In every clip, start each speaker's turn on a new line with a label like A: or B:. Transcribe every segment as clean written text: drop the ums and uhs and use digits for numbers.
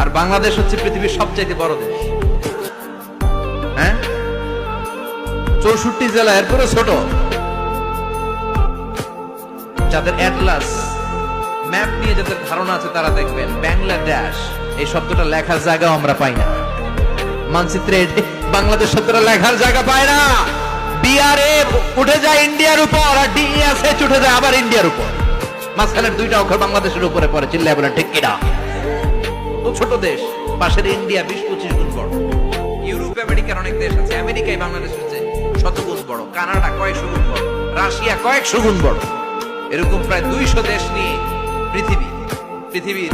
A: আর বাংলাদেশ হচ্ছে পৃথিবীর সবচাইতে বড় দেশ। হ্যাঁ, 64 জেলা, এরপরে ছোট। যাদের অ্যাটলাস ম্যাপ নিয়ে যাদের ধারণা আছে তারা দেখবেন বাংলাদেশ এই শব্দটা লেখার জায়গাও আমরা পাই না। মানচিত্রে বাংলাদেশ শব্দটা লেখার জায়গা পায় না। বিআরএ উঠে যায় ইন্ডিয়ার উপর, আর ডিএসএচ উঠে যায় আবার ইন্ডিয়ার উপর। মাঝখানের দুইটা অক্ষর বাংলাদেশের উপরে পড়ে। চিল্লায় বলেন ঠিক কিনা? তো ছোট দেশ, পাশের ইন্ডিয়া 20-25 গুণ বড়। ইউরোপ আমেরিকার অনেক দেশ আছে, আমেরিকায় বাংলাদেশের চেয়ে শতগুণ বড়, কানাডা কয়েকশো গুণ বড়, রাশিয়া কয়েকশো গুণ বড়। এরকম প্রায় 200 দেশ নিয়ে পৃথিবীর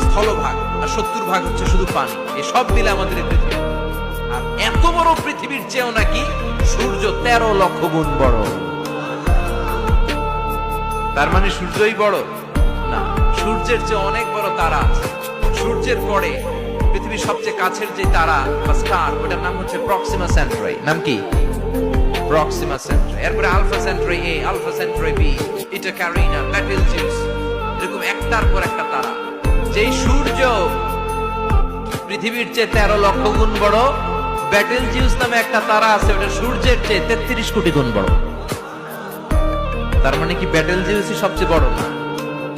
A: স্থলভাগ, আর 70% হচ্ছে শুধু পানি। এই সব মিলে আমাদের এই পৃথিবী। আর এত বড় পৃথিবীর চেয়েও নাকি সূর্য 13 লক্ষ গুণ বড়। তার মানে সূর্যই বড় না, সূর্যের চেয়ে অনেক বড় তারা আছে। সূর্যের পরে পৃথিবীর সবচেয়ে কাছের যে তারা বা স্টার, ওটার নাম হচ্ছে প্রক্সিমা সেন্ট্রাই। নাম কি? প্রক্সিমা সেন্ট্রাই। এরপরে আলফা সেন্ট্রাই এ, আলফা সেন্ট্রাই বি, ইটা ক্যারিনা, বেটেলজিউস, এরকম একটার পর একটা তারা। যেই সূর্য পৃথিবীর চেয়ে 13 লক্ষ গুণ বড়, বেটেলজিউস নামে একটা তারা আছে, ওটা সূর্যের চেয়ে 33 কোটি গুণ বড়। তার মানে কি বেটেলজিউসই সবচেয়ে বড় না?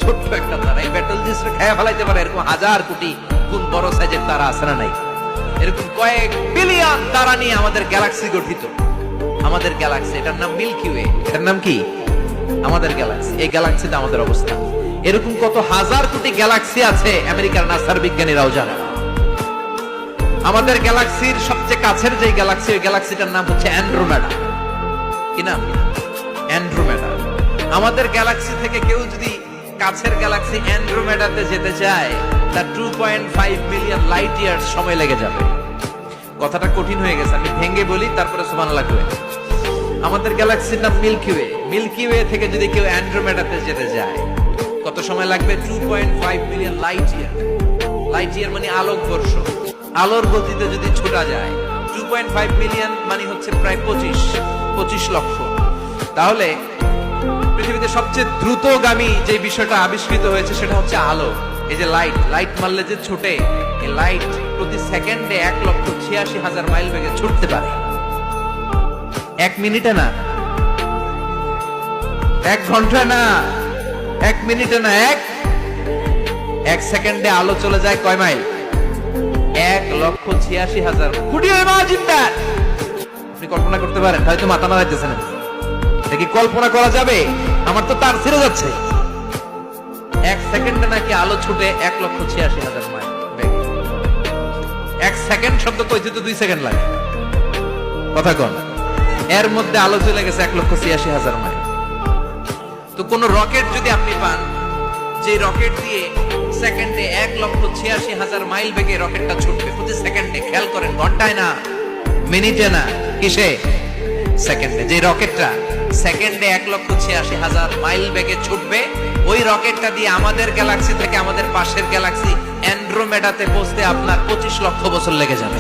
A: ছোট্ট একটা তারা। এই বেটেলজিউসকে খেয়ে ফেলাইতে পারে এরকম 1000 কোটি গুণ বড় সাইজের তারা আছে না নাই? এরকম কয়েক বিলিয়ন তারা নিয়ে আমাদের গ্যালাক্সি গঠিত। আমাদের গ্যালাক্সি, এটার নাম মিল্কি ওয়ে। এটার নাম কি? আমাদের গ্যালাক্সি। এই গ্যালাক্সিতে আমাদের অবস্থান। এরকম কত হাজার কোটি গ্যালাক্সি আছে আমেরিকার নাসার বিজ্ঞানীরাও জানে। আমাদের গ্যালাক্সির সবচেয়ে কাছের যে গ্যালাক্সি, ওই গ্যালাক্সিটার নাম হচ্ছে অ্যান্ড্রোমেডা। কি নাম? অ্যান্ড্রোমেডা। আমাদের গ্যালাক্সি থেকে কেউ যদি কাছের গ্যালাক্সি অ্যান্ড্রোমেডাতে যেতে চায়, তার 2.5 মিলিয়ন লাইট ইয়ার্স সময় লেগে যাবে। কথাটা কঠিন হয়ে গেছে, আমি ভেঙে বলি, তারপরে সুবহানাল্লাহ কই। আমাদের গ্যালাক্সির নাম মিল্কি ওয়ে। মিল্কি ওয়ে থেকে যদি কেউ অ্যান্ড্রোমেডাতে যেতে যায়, কত সময় লাগবে? 2.5 million light year. Light year মানে আলোক বর্ষ। আলোর গতিতে যদি ছোটা যায়, 2.5 মিলিয়ন মানে হচ্ছে প্রায় 25 লক্ষ। তাহলে পৃথিবীতে সবচেয়ে দ্রুতগামী যে বিষয়টা আবিষ্কৃত হয়েছে সেটা হচ্ছে আলো। এই যে লাইট মারলে যে ছোটে, এই লাইট প্রতি সেকেন্ডে 1,86,000 মাইল বেগে ছুটতে পারে। 1 মিনিটে না, 1 ঘন্টা না, 1 মিনিটে না, 1 সেকেন্ডে আলো চলে যায় কয় মাইল? 1,86,000। আপনি কল্পনা করতে পারেন? হয়তো মাথা নাড়াইতেছেন। এটা কি কল্পনা করা যাবে? আমার তো তার ছেড়ে যাচ্ছে। 1 সেকেন্ডে নাকি আলো ছুটে 1,86,000 মাইল বেগে। 1 সেকেন্ড শব্দ কইতে তো 2 সেকেন্ড লাগে। কথা কোন? এর মধ্যে আলো চলে গেছে 1,86,000 মাইল। তো কোন রকেট যদি আপনি পান, যে রকেট দিয়ে সেকেন্ডে 1,86,000 মাইল বেগে রকেটটা ছুটবে প্রতি সেকেন্ডে, খেয়াল করেন, ঘন্টায় না, মিনিটে না, কিসে? সেকেন্ডে। যে রকেটটা সেকেন্ডে 1,86,000 মাইল বেগে ছুটবে, ওই রকেটটা দিয়ে আমাদের গ্যালাক্সি থেকে আমাদের পাশের গ্যালাক্সি অ্যান্ড্রোমেডাতে পৌঁছতে আপনার 25 লক্ষ বছর লেগে যাবে।